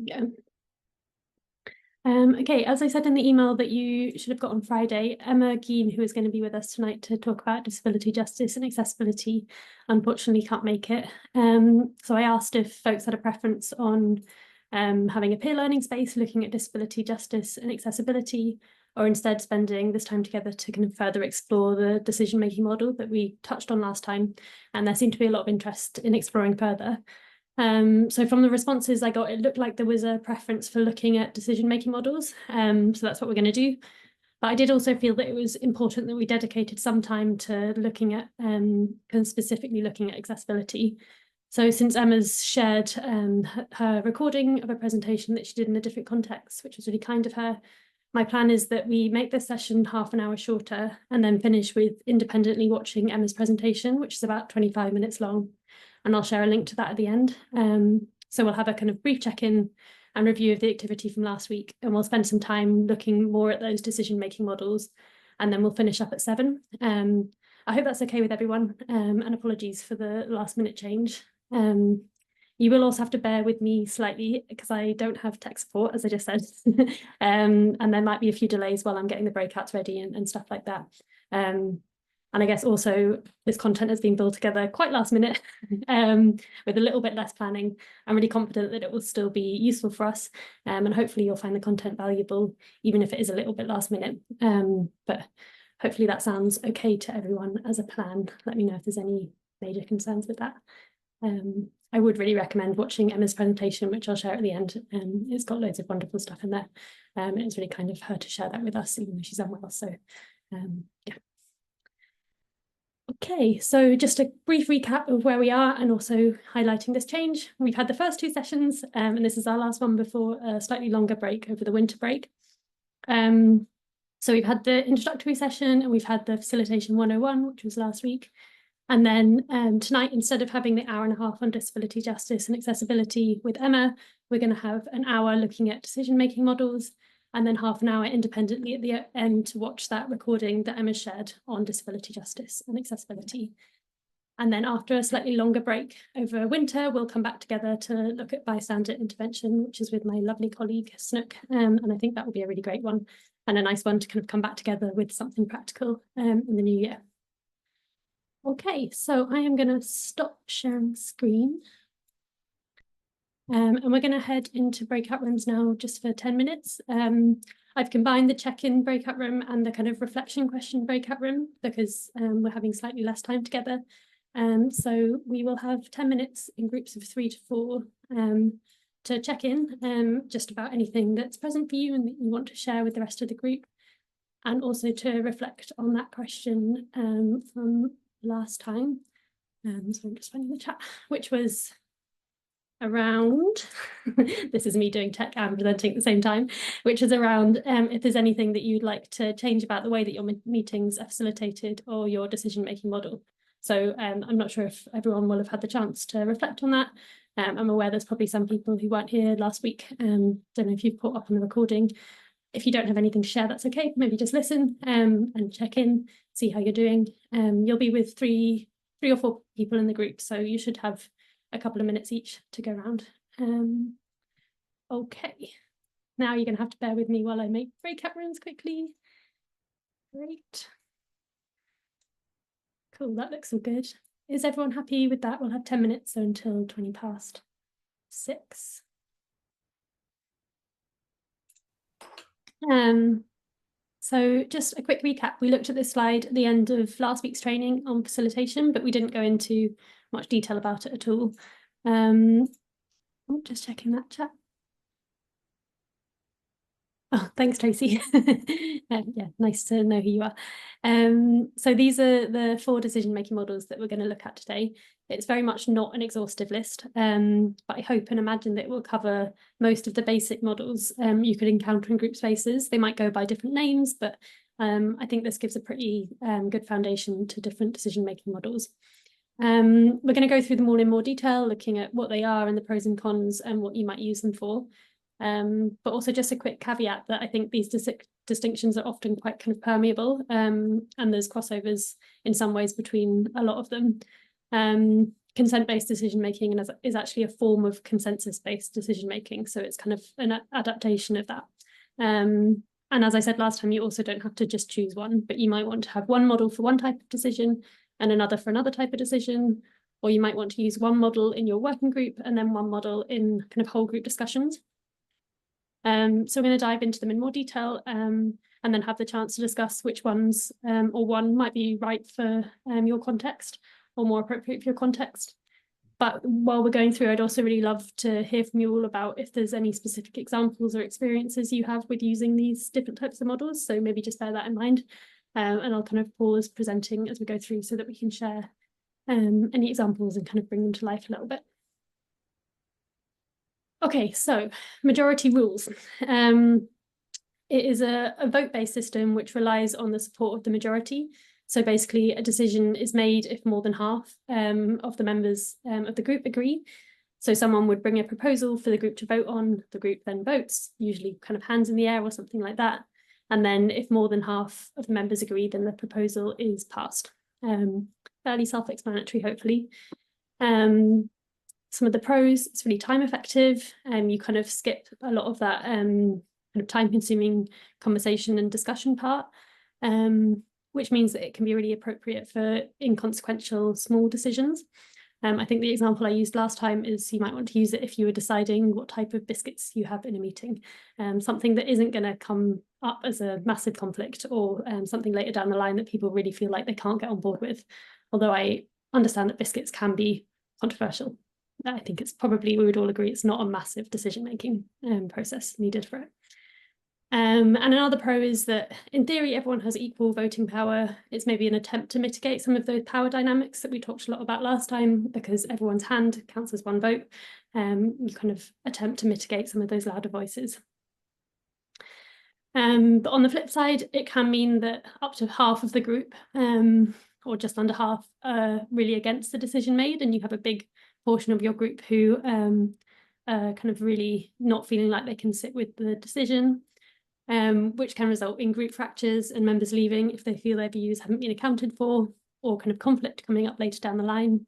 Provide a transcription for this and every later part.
Yeah. Okay, as I said in the email that you should have got on Friday, Emma Geen, who is going to be with us tonight to talk about disability justice and accessibility, unfortunately can't make it. So I asked if folks had a preference on having a peer learning space looking at disability justice and accessibility, or instead spending this time together to kind of further explore the decision-making model that we touched on last time. And there seemed to be a lot of interest in exploring further. So from the responses I got, it looked like there was a preference for looking at decision-making models. So that's what we're going to do. But I did also feel that it was important that we dedicated some time to looking at kind of specifically looking at accessibility. So since Emma's shared her recording of a presentation that she did in a different context, which was really kind of her, my plan is that we make this session half an hour shorter and then finish with independently watching Emma's presentation, which is about 25 minutes long. And I'll share a link to that at the end. So we'll have a kind of brief check-in and review of the activity from last week, and we'll spend some time looking more at those decision-making models, and then we'll finish up at 7. I hope that's okay with everyone, and apologies for the last-minute change. You will also have to bear with me slightly because I don't have tech support, as I just said, and there might be a few delays while I'm getting the breakouts ready and stuff like that. And I guess also this content has been built together quite last minute with a little bit less planning. I'm really confident that it will still be useful for us, and hopefully you'll find the content valuable, even if it is a little bit last minute. But hopefully that sounds okay to everyone as a plan. Let me know if there's any major concerns with that. I would really recommend watching Emma's presentation, which I'll share at the end. It's got loads of wonderful stuff in there. And it's really kind of her to share that with us, even though she's unwell. So yeah. Okay, so just a brief recap of where we are and also highlighting this change. We've had the first 2 sessions, and this is our last one before a slightly longer break over the winter break. So we've had the introductory session and we've had the Facilitation 101, which was last week. And then tonight, instead of having the hour and a half on disability justice and accessibility with Emma, we're going to have an hour looking at decision-making models, and then half an hour independently at the end to watch that recording that Emma shared on disability justice and accessibility. And then after a slightly longer break over winter, we'll come back together to look at bystander intervention, which is with my lovely colleague Snook. And I think that will be a really great one and a nice one to kind of come back together with something practical in the new year. Okay, so I am going to stop sharing screen. And we're going to head into breakout rooms now just for 10 minutes. I've combined the check-in breakout room and the kind of reflection question breakout room because we're having slightly less time together. So we will have 10 minutes in groups of 3 to 4 to check in just about anything that's present for you and that you want to share with the rest of the group. And also to reflect on that question from last time. So I'm just finding the chat, which was around, this is me doing tech and presenting at the same time, which is around if there's anything that you'd like to change about the way that your meetings are facilitated or your decision-making model. So I'm not sure if everyone will have had the chance to reflect on that. I'm aware there's probably some people who weren't here last week. Don't know if you've caught up on the recording. If you don't have anything to share, that's okay. Maybe just listen and check in, see how you're doing. You'll be with three or four people in the group, so you should have a couple of minutes each to go around. Okay, now you're going to have to bear with me while I make breakout rooms quickly. Great. Cool, that looks all good. Is everyone happy with that? We'll have 10 minutes, so until 20 past 6. So just a quick recap. We looked at this slide at the end of last week's training on facilitation, but we didn't go into much detail about it at all. Just checking that chat. Oh, thanks, Tracy. Yeah, nice to know who you are. So these are the 4 decision-making models that we're going to look at today. It's very much not an exhaustive list, but I hope and imagine that it will cover most of the basic models you could encounter in group spaces. They might go by different names, but I think this gives a pretty good foundation to different decision-making models. We're going to go through them all in more detail, looking at what they are and the pros and cons and what you might use them for. But also just a quick caveat that I think these distinctions are often quite kind of permeable, and there's crossovers in some ways between a lot of them. consent-based decision-making and is actually a form of consensus-based decision-making. So it's kind of an adaptation of that. And as I said last time, you also don't have to just choose one, but you might want to have one model for one type of decision and another for another type of decision, or you might want to use one model in your working group and then one model in kind of whole group discussions. So we're going to dive into them in more detail and then have the chance to discuss which ones or one might be right for your context or more appropriate for your context. But while we're going through, I'd also really love to hear from you all about if there's any specific examples or experiences you have with using these different types of models. So maybe just bear that in mind. And I'll kind of pause presenting as we go through so that we can share any examples and kind of bring them to life a little bit. Okay, so majority rules. It is a vote-based system which relies on the support of the majority. So basically a decision is made if more than half of the members of the group agree. So someone would bring a proposal for the group to vote on, the group then votes, usually kind of hands in the air or something like that. And then if more than half of the members agree, then the proposal is passed. Fairly self-explanatory, hopefully. Some of the pros, it's really time effective. You kind of skip a lot of that kind of time consuming conversation and discussion part, which means that it can be really appropriate for inconsequential small decisions. I think the example I used last time is you might want to use it if you were deciding what type of biscuits you have in a meeting, something that isn't going to come up as a massive conflict or something later down the line that people really feel like they can't get on board with. Although I understand that biscuits can be controversial. I think it's probably, we would all agree, it's not a massive decision-making process needed for it. And another pro is that in theory, everyone has equal voting power. It's maybe an attempt to mitigate some of those power dynamics that we talked a lot about last time, because everyone's hand counts as one vote. You kind of attempt to mitigate some of those louder voices. But on the flip side, it can mean that up to half of the group, or just under half, are really against the decision made, and you have a big portion of your group who are kind of really not feeling like they can sit with the decision. Which can result in group fractures and members leaving if they feel their views haven't been accounted for, or kind of conflict coming up later down the line.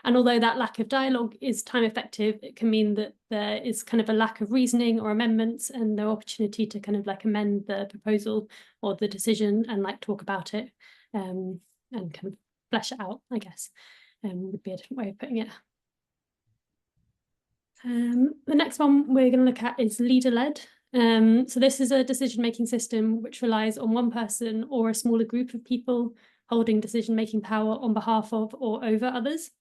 And although that lack of dialogue is time effective, it can mean that there is kind of a lack of reasoning or amendments and no opportunity to kind of like amend the proposal or the decision and like talk about it and kind of flesh it out, I guess, would be a different way of putting it. The next one we're going to look at is leader-led. So this is a decision-making system which relies on one person or a smaller group of people holding decision-making power on behalf of or over others.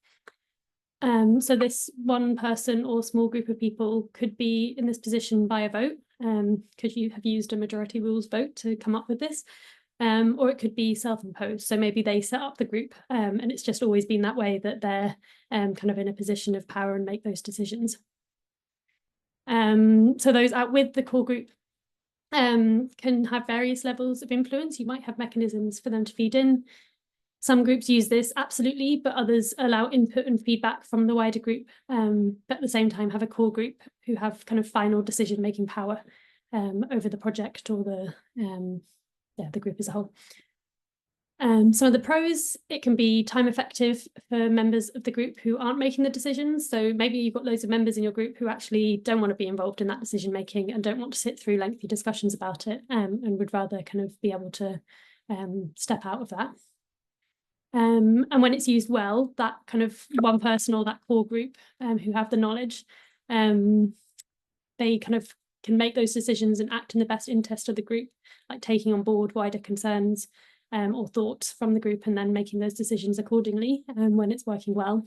So this one person or small group of people could be in this position by a vote. Could you have used a majority rules vote to come up with this? Or it could be self-imposed. So maybe they set up the group and it's just always been that way that they're kind of in a position of power and make those decisions. So those out with the core group can have various levels of influence. You might have mechanisms for them to feed in. Some groups use this absolutely, but others allow input and feedback from the wider group, but at the same time have a core group who have kind of final decision-making power over the project or the group as a whole. Some of the pros, it can be time effective for members of the group who aren't making the decisions. So maybe you've got loads of members in your group who actually don't want to be involved in that decision making and don't want to sit through lengthy discussions about it and would rather kind of be able to step out of that. And when it's used well, that kind of one person or that core group who have the knowledge, they kind of can make those decisions and act in the best interest of the group, like taking on board wider concerns or thoughts from the group and then making those decisions accordingly when it's working well.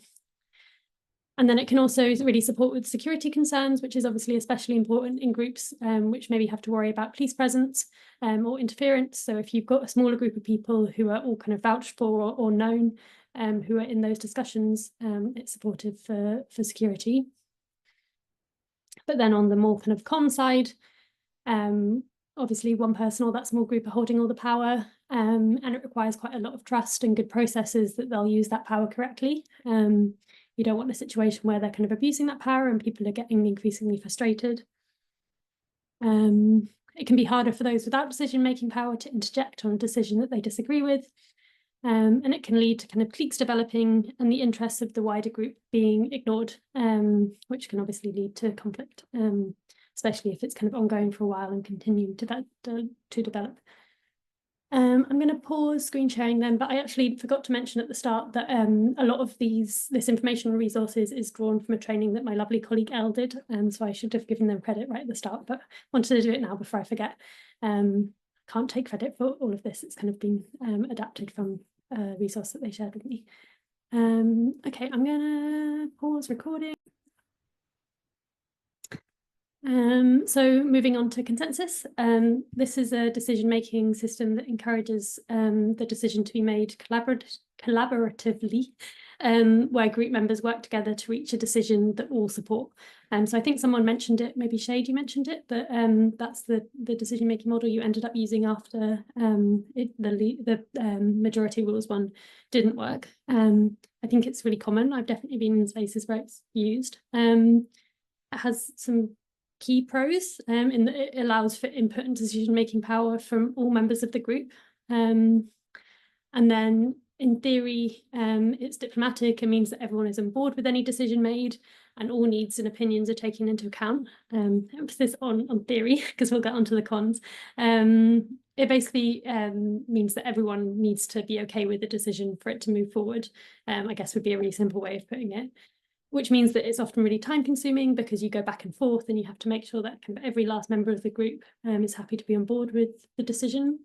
And then it can also really support with security concerns, which is obviously especially important in groups which maybe have to worry about police presence or interference. So if you've got a smaller group of people who are all kind of vouched for or known who are in those discussions, it's supportive for security. But then on the more kind of con side, obviously one person or that small group are holding all the power and it requires quite a lot of trust and good processes that they'll use that power correctly. You don't want a situation where they're kind of abusing that power and people are getting increasingly frustrated. It can be harder for those without decision-making power to interject on a decision that they disagree with. And it can lead to kind of cliques developing and the interests of the wider group being ignored, which can obviously lead to conflict, especially if it's kind of ongoing for a while and continuing to develop. I'm going to pause screen sharing then, but I actually forgot to mention at the start that a lot of this information resources is drawn from a training that my lovely colleague Elle did, so I should have given them credit right at the start, but wanted to do it now before I forget. Can't take credit for all of this. It's kind of been adapted from a resource that they shared with me. Okay, I'm going to pause recording. So moving on to consensus, this is a decision-making system that encourages the decision to be made collaboratively, where group members work together to reach a decision that all support. So I think someone mentioned it, maybe Shade, you mentioned it, but that's the decision-making model you ended up using after the majority rules one didn't work. I think it's really common. I've definitely been in spaces where it's used. It has some key pros in that it allows for input and decision-making power from all members of the group. And then in theory, it's diplomatic. It means that everyone is on board with any decision made and all needs and opinions are taken into account. Emphasis on theory, because we'll get onto the cons. It basically means that everyone needs to be okay with the decision for it to move forward, I guess would be a really simple way of putting it. Which means that it's often really time consuming because you go back and forth and you have to make sure that kind of every last member of the group is happy to be on board with the decision.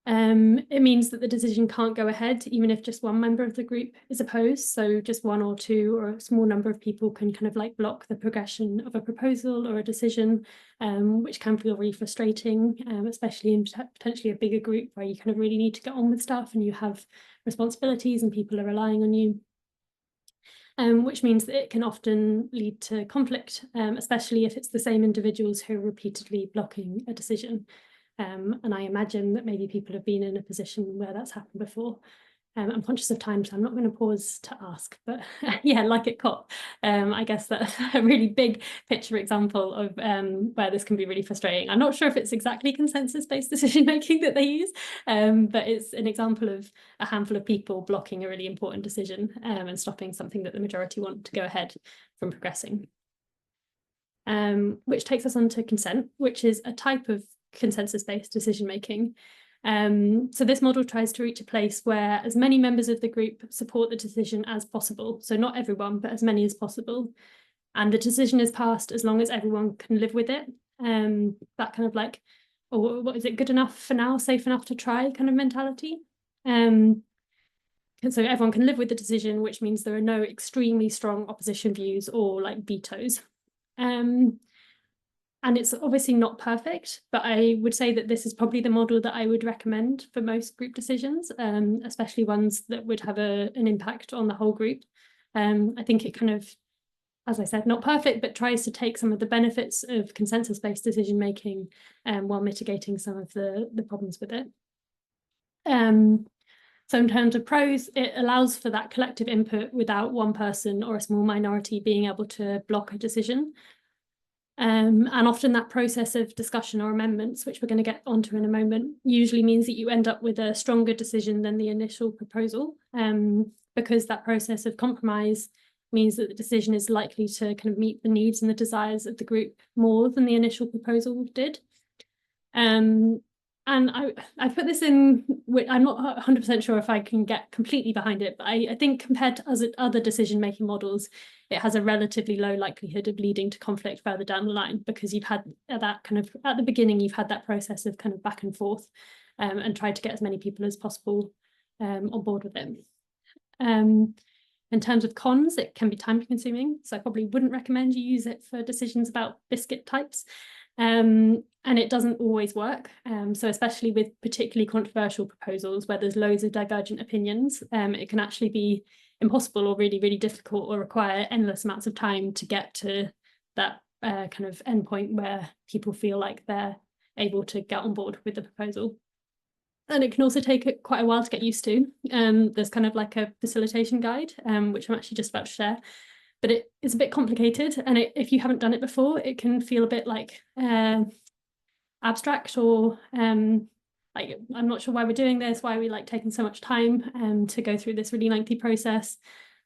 It means that the decision can't go ahead even if just one member of the group is opposed. So just one or two or a small number of people can kind of like block the progression of a proposal or a decision, which can feel really frustrating, especially in potentially a bigger group where you kind of really need to get on with stuff and you have responsibilities and people are relying on you. Which means that it can often lead to conflict, especially if it's the same individuals who are repeatedly blocking a decision. And I imagine that maybe people have been in a position where that's happened before. I'm conscious of time, so I'm not going to pause to ask, but yeah, like at COP, I guess that's a really big picture example of where this can be really frustrating. I'm not sure if it's exactly consensus-based decision-making that they use, but it's an example of a handful of people blocking a really important decision and stopping something that the majority want to go ahead from progressing. Which takes us on to consent, which is a type of consensus-based decision-making. So this model tries to reach a place where as many members of the group support the decision as possible. So not everyone, but as many as possible. And the decision is passed as long as everyone can live with it. That kind of like, or what is it, good enough for now, safe enough to try kind of mentality. And so everyone can live with the decision, which means there are no extremely strong opposition views or like vetoes. And it's obviously not perfect, but I would say that this is probably the model that I would recommend for most group decisions, especially ones that would have an impact on the whole group. I think it kind of, as I said, not perfect, but tries to take some of the benefits of consensus-based decision-making while mitigating some of the problems with it. So in terms of pros, it allows for that collective input without one person or a small minority being able to block a decision. And often that process of discussion or amendments, which we're going to get onto in a moment, usually means that you end up with a stronger decision than the initial proposal, because that process of compromise means that the decision is likely to kind of meet the needs and the desires of the group more than the initial proposal did. And I put this in, I'm not 100% sure if I can get completely behind it, but I think compared to other decision-making models, it has a relatively low likelihood of leading to conflict further down the line, because you've had that kind of, at the beginning, you've had that process of kind of back and forth and tried to get as many people as possible on board with it. In terms of cons, it can be time consuming, so I probably wouldn't recommend you use it for decisions about biscuit types. And it doesn't always work. So especially with particularly controversial proposals where there's loads of divergent opinions, it can actually be impossible or really, really difficult or require endless amounts of time to get to that kind of endpoint where people feel like they're able to get on board with the proposal. And it can also take quite a while to get used to. There's kind of like a facilitation guide, which I'm actually just about to share. But it is a bit complicated, and if you haven't done it before, it can feel a bit like abstract or like, I'm not sure why we're doing this, why are we like taking so much time to go through this really lengthy process.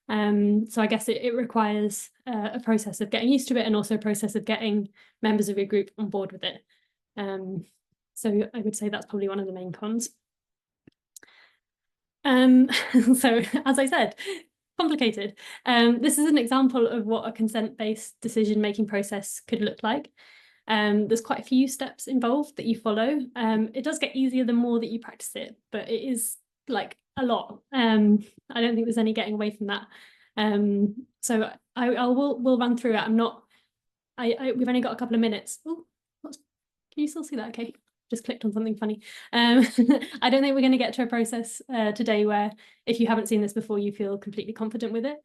So I guess it requires a process of getting used to it, and also a process of getting members of your group on board with it. So I would say that's probably one of the main cons. So as I said, complicated. This is an example of what a consent-based decision-making process could look like. There's quite a few steps involved that you follow. It does get easier the more that you practice it, but it is like a lot. I don't think there's any getting away from that. So we'll run through it. We've only got a couple of minutes. Oh, can you still see that? Okay, just clicked on something funny. I don't think we're going to get to a process today where if you haven't seen this before, you feel completely confident with it.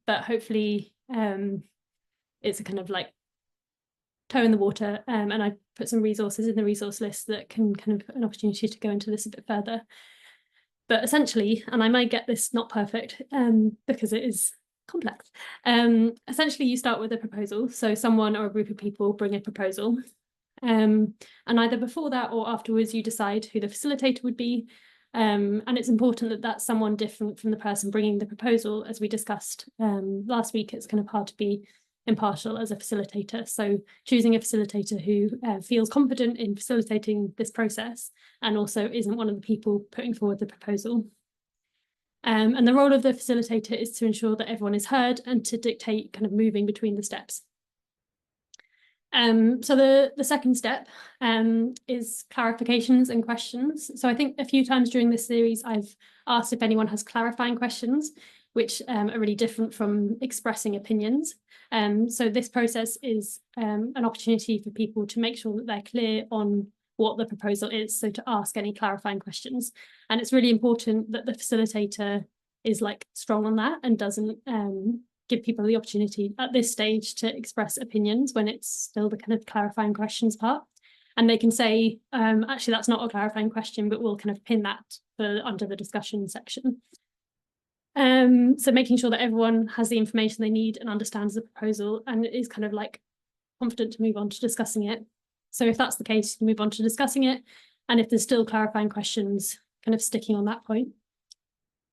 But hopefully it's a kind of like toe in the water, and I put some resources in the resource list that can kind of an opportunity to go into this a bit further. But essentially, and I might get this not perfect because it is complex. Essentially, you start with a proposal. So someone or a group of people bring a proposal. And either before that or afterwards, you decide who the facilitator would be. And it's important that that's someone different from the person bringing the proposal. As we discussed last week, it's kind of hard to be impartial as a facilitator. So choosing a facilitator who feels confident in facilitating this process and also isn't one of the people putting forward the proposal. And the role of the facilitator is to ensure that everyone is heard and to dictate kind of moving between the steps. So the second step is clarifications and questions. So I think a few times during this series, I've asked if anyone has clarifying questions, which are really different from expressing opinions. So this process is an opportunity for people to make sure that they're clear on what the proposal is, so to ask any clarifying questions. And it's really important that the facilitator is like strong on that and doesn't give people the opportunity at this stage to express opinions when it's still the kind of clarifying questions part. And they can say, actually, that's not a clarifying question, but we'll kind of pin that under the discussion section. So making sure that everyone has the information they need and understands the proposal and is kind of like confident to move on to discussing it. So if that's the case, you move on to discussing it. And if there's still clarifying questions, kind of sticking on that point.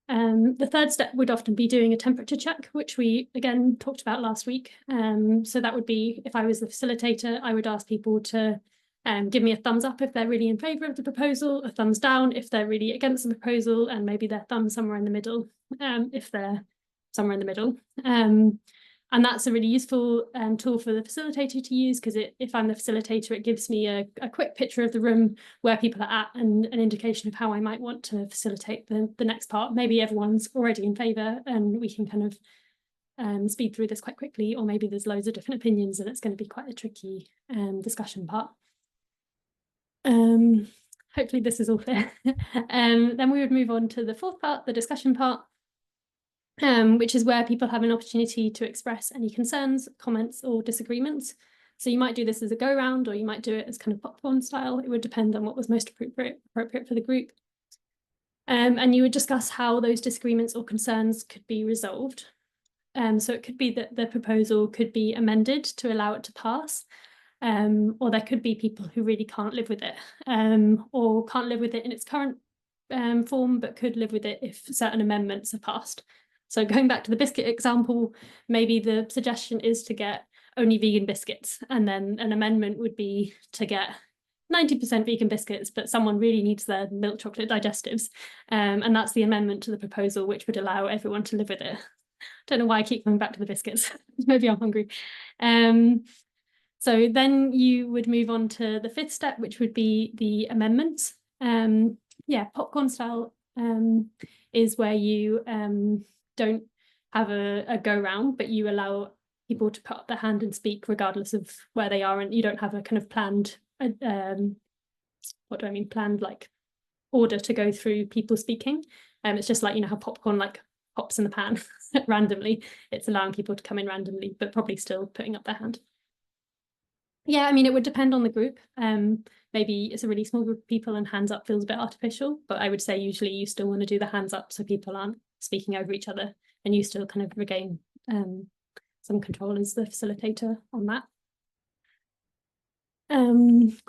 The third step would often be doing a temperature check, which we again talked about last week. So that would be, if I was the facilitator, I would ask people to give me a thumbs up if they're really in favour of the proposal, a thumbs down if they're really against the proposal, and maybe their thumb somewhere in the middle if they're somewhere in the middle. And that's a really useful tool for the facilitator to use, because if I'm the facilitator, it gives me a quick picture of the room where people are at and an indication of how I might want to facilitate the next part. Maybe everyone's already in favour and we can kind of speed through this quite quickly, or maybe there's loads of different opinions and it's going to be quite a tricky discussion part. Hopefully this is all clear. Then we would move on to the fourth part, the discussion part. Which is where people have an opportunity to express any concerns, comments, or disagreements. So you might do this as a go-round, or you might do it as kind of popcorn style. It would depend on what was most appropriate for the group. And you would discuss how those disagreements or concerns could be resolved. So it could be that the proposal could be amended to allow it to pass, or there could be people who really can't live with it, or can't live with it in its current form, but could live with it if certain amendments are passed. So going back to the biscuit example, maybe the suggestion is to get only vegan biscuits, and then an amendment would be to get 90% vegan biscuits, but someone really needs their milk chocolate digestives. And that's the amendment to the proposal, which would allow everyone to live with it. Don't know why I keep coming back to the biscuits. Maybe I'm hungry. So then you would move on to the fifth step, which would be the amendments. Yeah, popcorn style is where you don't have a go round, but you allow people to put up their hand and speak regardless of where they are, and you don't have a kind of planned planned like order to go through people speaking. It's just like, you know, how popcorn like pops in the pan randomly. It's allowing people to come in randomly, but probably still putting up their hand. Yeah, I mean, it would depend on the group. Maybe it's a really small group of people and hands up feels a bit artificial, but I would say usually you still want to do the hands up so people aren't speaking over each other, and you still kind of regain some control as the facilitator on that.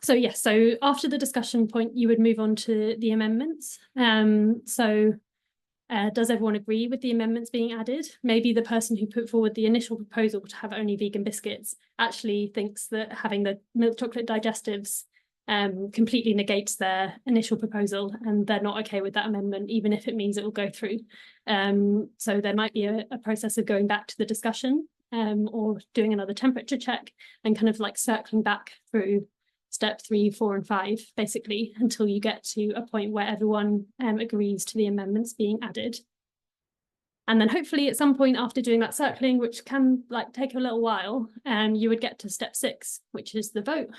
So yes, so after the discussion point, you would move on to the amendments. Does everyone agree with the amendments being added? Maybe the person who put forward the initial proposal to have only vegan biscuits actually thinks that having the milk chocolate digestives completely negates their initial proposal, and they're not okay with that amendment, even if it means it will go through. So there might be a process of going back to the discussion or doing another temperature check and kind of like circling back through step 3, 4, and 5, basically, until you get to a point where everyone agrees to the amendments being added. And then hopefully at some point after doing that circling, which can like take a little while, you would get to step 6, which is the vote.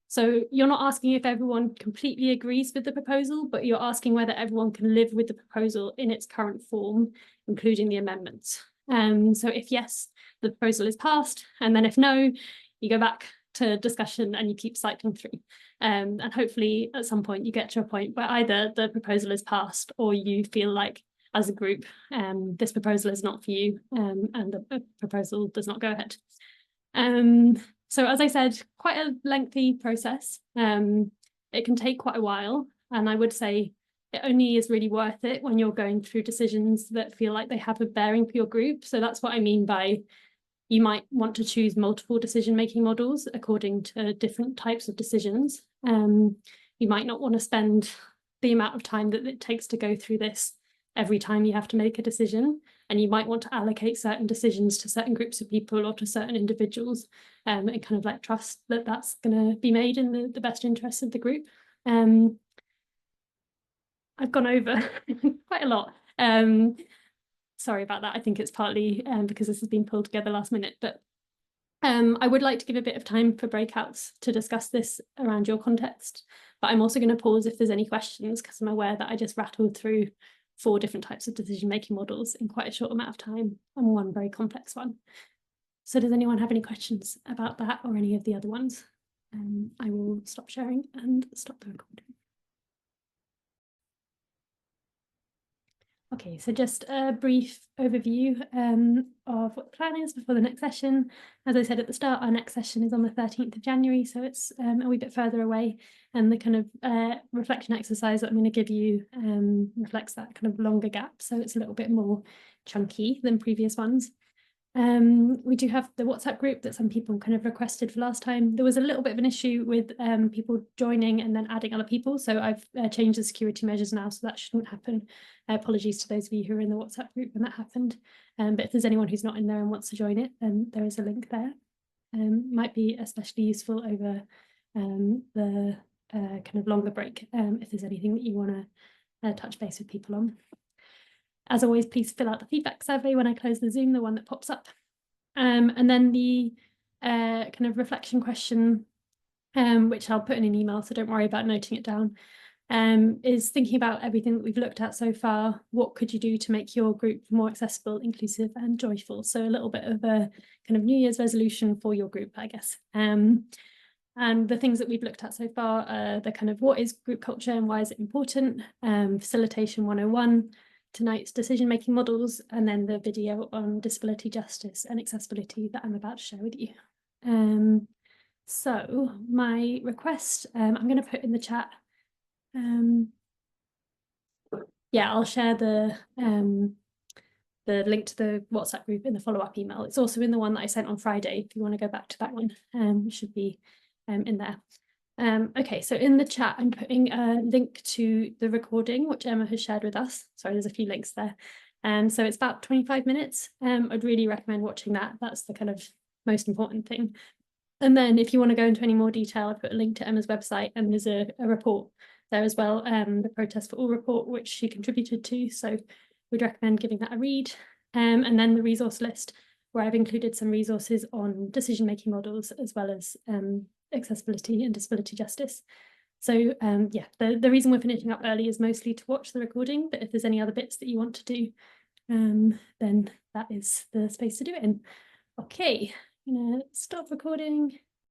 So you're not asking if everyone completely agrees with the proposal, but you're asking whether everyone can live with the proposal in its current form, including the amendments. So if yes, the proposal is passed, and then if no, you go back to discussion and you keep cycling through. And hopefully at some point you get to a point where either the proposal is passed or you feel like as a group, this proposal is not for you, and the proposal does not go ahead. So as I said, quite a lengthy process. It can take quite a while, and I would say it only is really worth it when you're going through decisions that feel like they have a bearing for your group. So that's what I mean by you might want to choose multiple decision-making models according to different types of decisions. You might not want to spend the amount of time that it takes to go through this every time you have to make a decision, and you might want to allocate certain decisions to certain groups of people or to certain individuals, and kind of like trust that that's going to be made in the best interests of the group. I've gone over quite a lot. Sorry about that. I think it's partly because this has been pulled together last minute, but I would like to give a bit of time for breakouts to discuss this around your context, but I'm also going to pause if there's any questions, because I'm aware that I just rattled through 4 different types of decision-making models in quite a short amount of time, and one very complex one. So does anyone have any questions about that or any of the other ones? I will stop sharing and stop the recording. Okay, so just a brief overview of what the plan is before the next session. As I said at the start, our next session is on the 13th of January, so it's a wee bit further away, and the kind of reflection exercise that I'm going to give you reflects that kind of longer gap, so it's a little bit more chunky than previous ones. We do have the WhatsApp group that some people kind of requested for last time. There was a little bit of an issue with people joining and then adding other people, so I've changed the security measures now, so that shouldn't happen. Apologies to those of you who are in the WhatsApp group when that happened. But if there's anyone who's not in there and wants to join it, then there is a link there. Might be especially useful over the kind of longer break, if there's anything that you want to touch base with people on. As always, please fill out the feedback survey when I close the Zoom, the one that pops up. And then the kind of reflection question, which I'll put in an email, so don't worry about noting it down, is thinking about everything that we've looked at so far. What could you do to make your group more accessible, inclusive, and joyful? So a little bit of a kind of New Year's resolution for your group, I guess. And the things that we've looked at so far are the kind of what is group culture and why is it important, facilitation 101, tonight's decision-making models, and then the video on disability justice and accessibility that I'm about to share with you. So my request, I'm going to put in the chat. Yeah, I'll share the link to the WhatsApp group in the follow-up email. It's also in the one that I sent on Friday, if you want to go back to that one. It should be in there. Okay, so in the chat, I'm putting a link to the recording, which Emma has shared with us. Sorry, there's a few links there. So it's about 25 minutes. I'd really recommend watching that. That's the kind of most important thing. And then if you want to go into any more detail, I put a link to Emma's website, and there's a report there as well, the Protest for All report, which she contributed to. So we'd recommend giving that a read. And then the resource list, where I've included some resources on decision-making models, as well as accessibility and disability justice. So yeah, the reason we're finishing up early is mostly to watch the recording, but if there's any other bits that you want to do, then that is the space to do it in. Okay, I'm gonna stop recording.